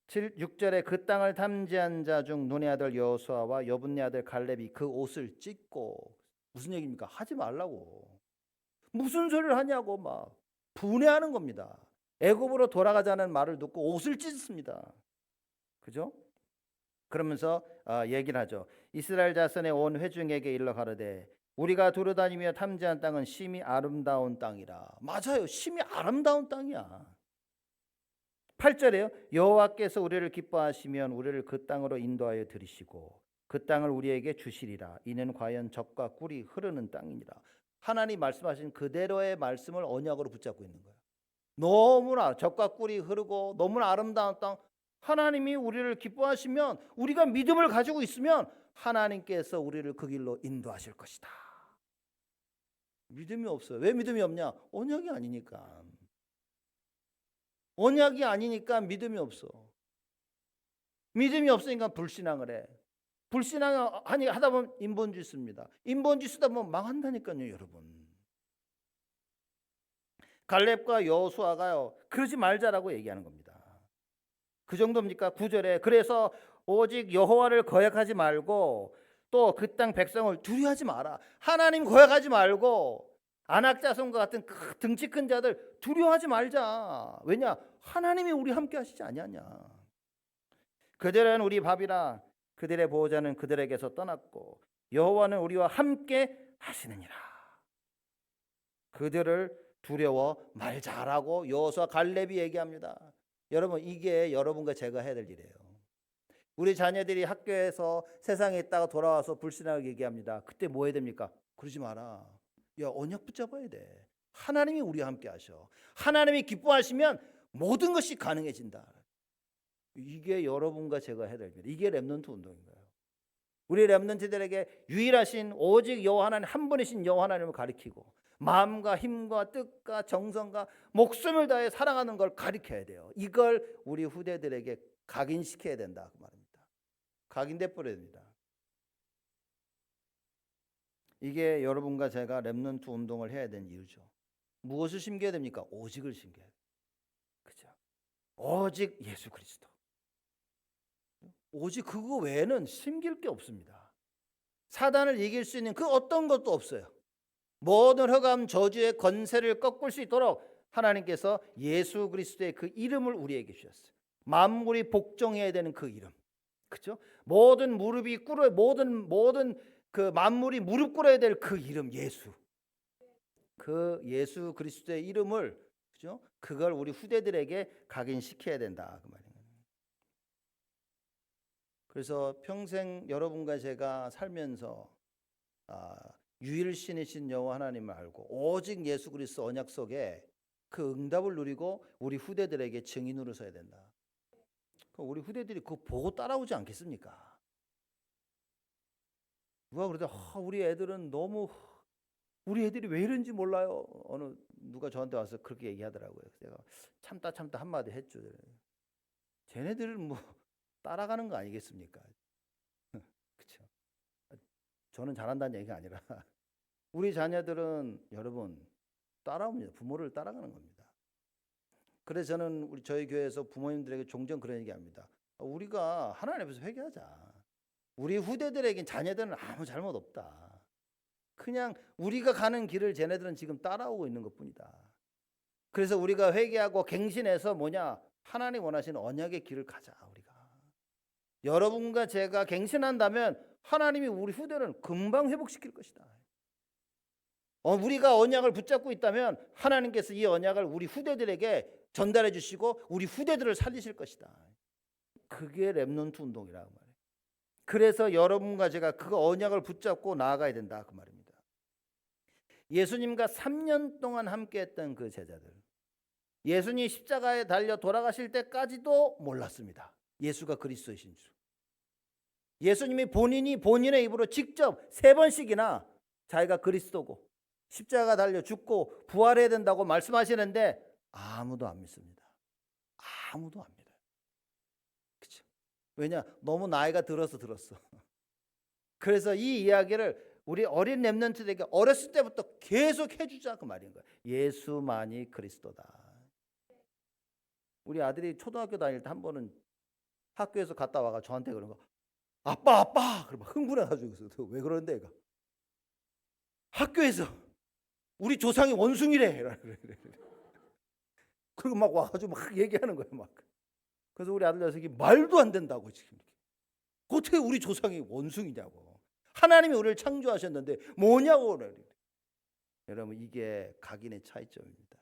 6절에 그 땅을 탐지한 자 중 눈의 아들 여호수아와 여분네 아들 갈렙이 그 옷을 찢고 무슨 얘기입니까? 하지 말라고. 무슨 소리를 하냐고 막 분해하는 겁니다. 애굽으로 돌아가자는 말을 듣고 옷을 찢습니다. 그죠? 그러면서 얘기를 하죠. 이스라엘 자손의 온 회중에게 일러 가로되 우리가 두루다니며 탐지한 땅은 심히 아름다운 땅이라. 맞아요. 심히 아름다운 땅이야. 8절에요. 여호와께서 우리를 기뻐하시면 우리를 그 땅으로 인도하여 들이시고 그 땅을 우리에게 주시리라. 이는 과연 젖과 꿀이 흐르는 땅이니라. 하나님 말씀하신 그대로의 말씀을 언약으로 붙잡고 있는 거예요. 너무나 젖과 꿀이 흐르고 너무나 아름다운 땅. 하나님이 우리를 기뻐하시면 우리가 믿음을 가지고 있으면 하나님께서 우리를 그 길로 인도하실 것이다. 믿음이 없어요. 왜 믿음이 없냐? 언약이 아니니까. 언약이 아니니까 믿음이 없어. 믿음이 없으니까 불신앙을 해. 불신앙하니 하다 보면 인본주의 씁니다. 인본주의 쓰다 보면 망한다니까요, 여러분. 갈렙과 여호수아가요, 그러지 말자라고 얘기하는 겁니다. 그 정도입니까? 9절에 그래서 오직 여호와를 거역하지 말고 또 그 땅 백성을 두려워하지 마라. 하나님 거역하지 말고 안악자손과 같은 등치 큰 자들 두려워하지 말자. 왜냐? 하나님이 우리 함께 하시지 아니하냐. 그들은 우리 밥이라 그들의 보호자는 그들에게서 떠났고 여호와는 우리와 함께 하시느니라. 그들을 두려워 말자라고 여호수아 갈렙이 얘기합니다. 여러분, 이게 여러분과 제가 해야 될 일이에요. 우리 자녀들이 학교에서 세상에 있다가 돌아와서 불신앙을 얘기합니다. 그때 뭐 해야 됩니까? 그러지 마라. 야, 언약 붙잡아야 돼. 하나님이 우리와 함께 하셔. 하나님이 기뻐하시면 모든 것이 가능해진다. 이게 여러분과 제가 해야 될 일. 이게 렘넌트 운동인 거예요. 우리 렘넌트들에게 유일하신 오직 여호와 하나님 한 분이신 여호와 하나님을 가리키고 마음과 힘과 뜻과 정성과 목숨을 다해 사랑하는 걸 가리켜야 돼요. 이걸 우리 후대들에게 각인시켜야 된다 그 말입니다. 각인돼 버려야 됩니다. 이게 여러분과 제가 렘넌트 운동을 해야 되는 이유죠. 무엇을 심겨야 됩니까? 오직을 심겨야 돼요. 그죠? 오직 예수 그리스도. 오직 그거 외에는 심길 게 없습니다. 사단을 이길 수 있는 그 어떤 것도 없어요. 모든 흑암 저주의 권세를 꺾을 수 있도록 하나님께서 예수 그리스도의 그 이름을 우리에게 주셨어요. 만물이 복종해야 되는 그 이름. 그렇죠? 모든 무릎이 꿇어 모든 그 만물이 무릎 꿇어야 될 그 이름 예수. 그 예수 그리스도의 이름을 그죠? 그걸 우리 후대들에게 각인시켜야 된다 그 말이에요. 그래서 평생 여러분과 제가 살면서 유일신이신 여호와 하나님을 알고 오직 예수 그리스도 언약 속에 그 응답을 누리고 우리 후대들에게 증인으로 서야 된다. 우리 후대들이 그거 보고 따라오지 않겠습니까? 누가 그러다 우리 애들은 너무 우리 애들이 왜 이런지 몰라요. 누가 저한테 와서 그렇게 얘기하더라고요. 제가 참다 한마디 했죠. 쟤네들은 뭐 따라가는 거 아니겠습니까? 그렇죠. 저는 잘한다는 얘기가 아니라 우리 자녀들은 여러분 따라옵니다. 부모를 따라가는 겁니다. 그래서 저는 저희 교회에서 부모님들에게 종종 그런 얘기합니다. 우리가 하나님 앞에서 회개하자. 우리 후대들에겐 자녀들은 아무 잘못 없다. 그냥 우리가 가는 길을 쟤네들은 지금 따라오고 있는 것뿐이다. 그래서 우리가 회개하고 갱신해서 하나님 원하시는 언약의 길을 가자. 우리가 여러분과 제가 갱신한다면 하나님이 우리 후대를 금방 회복시킬 것이다. 우리가 언약을 붙잡고 있다면 하나님께서 이 언약을 우리 후대들에게 전달해 주시고 우리 후대들을 살리실 것이다. 그게 렘넌트 운동이라고 말해요. 그래서 여러분과 제가 그 언약을 붙잡고 나아가야 된다 그 말입니다. 예수님과 3년 동안 함께했던 그 제자들, 예수님 십자가에 달려 돌아가실 때까지도 몰랐습니다. 예수가 그리스도이신 줄. 예수님이 본인의 입으로 직접 3번씩이나 자기가 그리스도고 십자가 달려 죽고 부활해야 된다고 말씀하시는데 아무도 안 믿습니다. 아무도 안 믿어요. 그렇죠? 왜냐? 너무 나이가 들었어. 그래서 이 이야기를 우리 어린 렘넌트들에게 어렸을 때부터 계속 해주자 그 말인 거예요. 예수만이 그리스도다. 우리 아들이 초등학교 다닐 때 한 번은 학교에서 갔다 와가 저한테 그런 거, 아빠 그러면 흥분해가지고 왜 그러는데 얘가 학교에서 우리 조상이 원숭이래. 그리고 막 와가지고 막 얘기하는 거예요. 막. 그래서 우리 아들 녀석이 말도 안 된다고 지금. 어떻게 우리 조상이 원숭이냐고. 하나님이 우리를 창조하셨는데 뭐냐고. 여러분 이게 각인의 차이점입니다.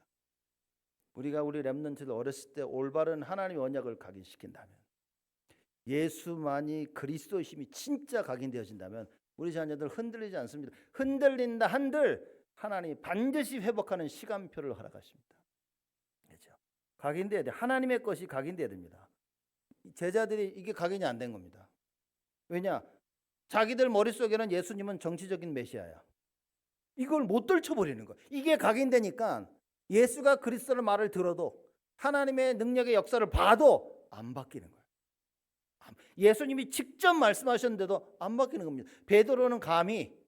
우리가 우리 렘넌트들 어렸을 때 올바른 하나님의 언약을 각인시킨다면, 예수만이 그리스도이심이 진짜 각인되어진다면 우리 자녀들 흔들리지 않습니다. 흔들린다 한들 하나님이 반드시 회복하는 시간표를 허락하십니다. 그렇죠? 각인돼야 돼. 하나님의 것이 각인돼야 됩니다. 제자들이 이게 각인이 안 된 겁니다. 왜냐? 자기들 머릿속에는 예수님은 정치적인 메시아야. 이걸 못 떨쳐버리는 거야. 이게 각인되니까 예수가 그리스도의 말을 들어도 하나님의 능력의 역사를 봐도 안 바뀌는 거야. 예수님이 직접 말씀하셨는데도 안 바뀌는 겁니다. 베드로는 감히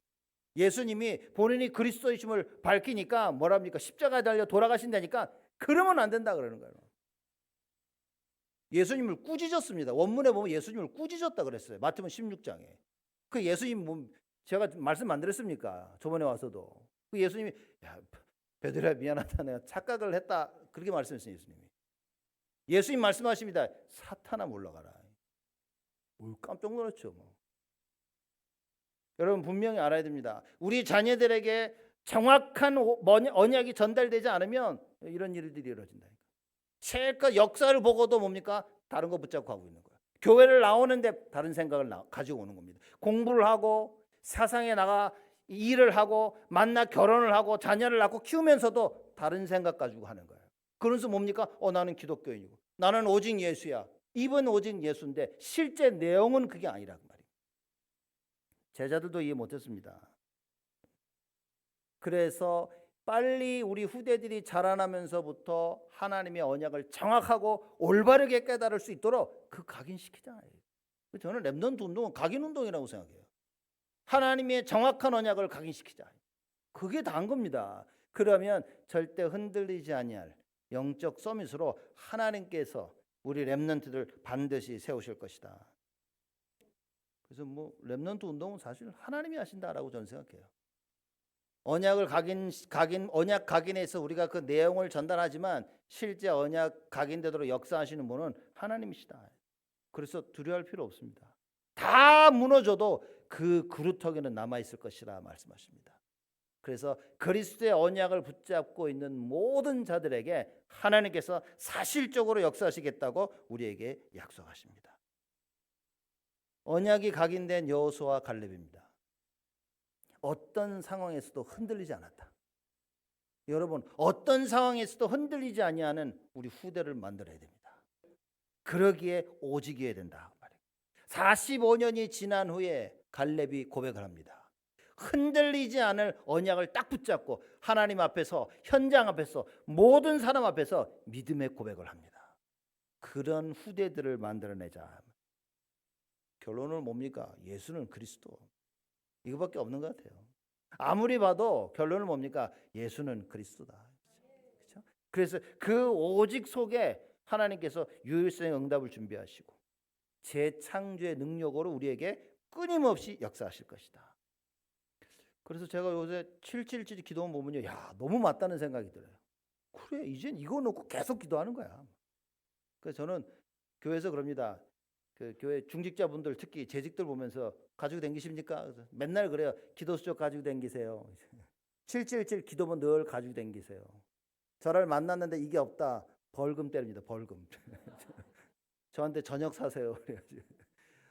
예수님이 본인이 그리스도이심을 밝히니까 뭐랍니까? 십자가에 달려 돌아가신다니까 그러면 안 된다 그러는 거예요. 예수님을 꾸짖었습니다. 원문에 보면 예수님을 꾸짖었다 그랬어요. 마태복음 16장에. 그 예수님 뭐 제가 말씀 안 드렸습니까? 저번에 와서도. 그 예수님이 야, 베드로야 미안하다 내가 착각을 했다 그렇게 말씀했어요. 예수님 말씀하십니다. 사탄아 물러가라. 깜짝 놀랐죠. 뭐. 여러분 분명히 알아야 됩니다. 우리 자녀들에게 정확한 언약이 전달되지 않으면 이런 일들이 이루어진다. 체과 역사를 보고도 뭡니까? 다른 거 붙잡고 하고 있는 거예요. 교회를 나오는데 다른 생각을 가지고 오는 겁니다. 공부를 하고 사상에 나가 일을 하고 만나 결혼을 하고 자녀를 낳고 키우면서도 다른 생각 가지고 하는 거예요. 그래서 뭡니까? 나는 기독교인이고 나는 오직 예수야. 입은 오직 예수인데 실제 내용은 그게 아니란 말이에요. 제자들도 이해 못했습니다. 그래서 빨리 우리 후대들이 자라나면서부터 하나님의 언약을 정확하고 올바르게 깨달을 수 있도록 그 각인시키잖아요. 저는 렘넌트 운동은 각인 운동이라고 생각해요. 하나님의 정확한 언약을 각인시키자. 그게 다인 겁니다. 그러면 절대 흔들리지 아니할 영적 서밋으로 하나님께서 우리 렘넌트들 반드시 세우실 것이다. 그래서 뭐 렘넌트 운동은 사실 하나님이 하신다라고 저는 생각해요. 언약을 언약 각인해서 우리가 그 내용을 전달하지만 실제 언약 각인되도록 역사하시는 분은 하나님이시다. 그래서 두려워할 필요 없습니다. 다 무너져도 그 그루터기는 남아 있을 것이라 말씀하십니다. 그래서 그리스도의 언약을 붙잡고 있는 모든 자들에게 하나님께서 사실적으로 역사하시겠다고 우리에게 약속하십니다. 언약이 각인된 여호수아와 갈렙입니다. 어떤 상황에서도 흔들리지 않았다. 여러분, 어떤 상황에서도 흔들리지 아니하는 우리 후대를 만들어야 됩니다. 그러기에 오직이어야 된다. 45년이 지난 후에 갈렙이 고백을 합니다. 흔들리지 않을 언약을 딱 붙잡고 하나님 앞에서, 현장 앞에서, 모든 사람 앞에서 믿음의 고백을 합니다. 그런 후대들을 만들어내자. 결론은 뭡니까? 예수는 그리스도. 이거밖에 없는 것 같아요. 아무리 봐도 결론은 뭡니까? 예수는 그리스도다. 그렇죠? 그래서 그 오직 속에 하나님께서 유일성의 응답을 준비하시고 재창조의 능력으로 우리에게 끊임없이 역사하실 것이다. 그래서 제가 요새 777 기도문 보면요, 야 너무 맞다는 생각이 들어요. 그래 이젠 이거 놓고 계속 기도하는 거야. 그래서 저는 교회에서 그럽니다. 그 교회 중직자분들 특히 재직들 보면서 가지고 다니십니까? 그래서 맨날 그래요. 기도 수첩 가지고 다니세요. 777 기도문 늘 가지고 다니세요. 저를 만났는데 이게 없다. 벌금 때립니다. 벌금. 저한테 저녁 사세요. 그래가지고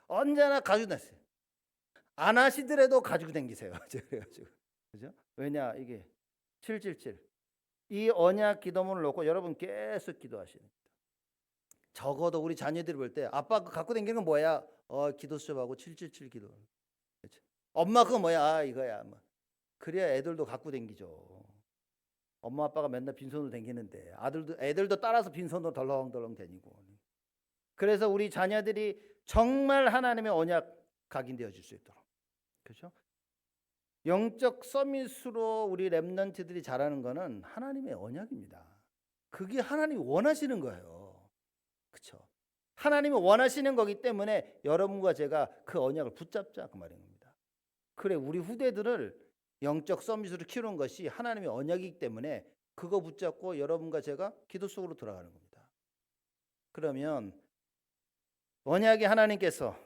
언제나 가지고 다니세요. 안 하시더라도 가지고 다니세요. 그래가지고 그죠? 왜냐 이게 777 이 언약 기도문을 놓고 여러분 계속 기도하시는 거예요. 적어도 우리 자녀들이 볼 때 아빠 그 갖고 다니는 건 뭐야? 기도 수첩하고 777 기도. 그렇죠? 엄마 그거 뭐야? 이거야. 뭐. 그래야 애들도 갖고 다니죠. 엄마 아빠가 맨날 빈손으로 다니는데 애들도 따라서 빈손으로 덜렁덜렁 다니고. 그래서 우리 자녀들이 정말 하나님의 언약 각인되어질 수 있도록. 그렇죠? 영적 서밋으로 우리 렘넌트들이 자라는 거는 하나님의 언약입니다. 그게 하나님이 원하시는 거예요. 그렇죠? 하나님이 원하시는 거기 때문에 여러분과 제가 그 언약을 붙잡자 그 말입니다. 그래 우리 후대들을 영적 서밋으로 키우는 것이 하나님의 언약이기 때문에 그거 붙잡고 여러분과 제가 기도 속으로 들어가는 겁니다. 그러면 언약의 하나님께서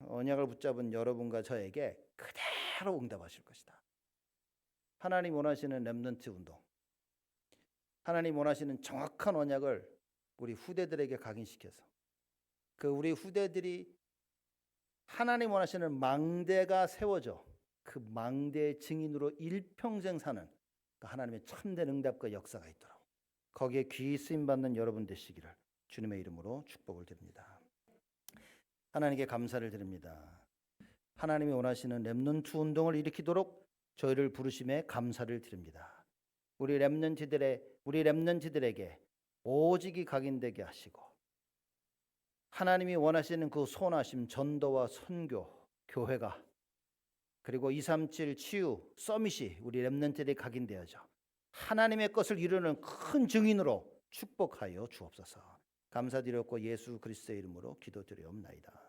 언약을 붙잡은 여러분과 저에게 그대로 응답하실 것이다. 하나님 원하시는 렘넌트 운동, 하나님 원하시는 정확한 언약을 우리 후대들에게 각인시켜서 그 우리 후대들이 하나님 원하시는 망대가 세워져 그 망대의 증인으로 일평생 사는 그 하나님의 참된 응답과 역사가 있도록 거기에 귀히 쓰임받는 여러분 되시기를 주님의 이름으로 축복을 드립니다. 하나님께 감사를 드립니다. 하나님이 원하시는 렘넌트 운동을 일으키도록 저희를 부르심에 감사를 드립니다. 우리 렘넌트들에게 오직이 각인되게 하시고 하나님이 원하시는 그 소원하심, 전도와 선교, 교회가 그리고 237 치유 서밋이 우리 렘넌트들이 각인되어져 하나님의 것을 이루는 큰 증인으로 축복하여 주옵소서. 감사드렸고 예수 그리스도의 이름으로 기도드리옵나이다.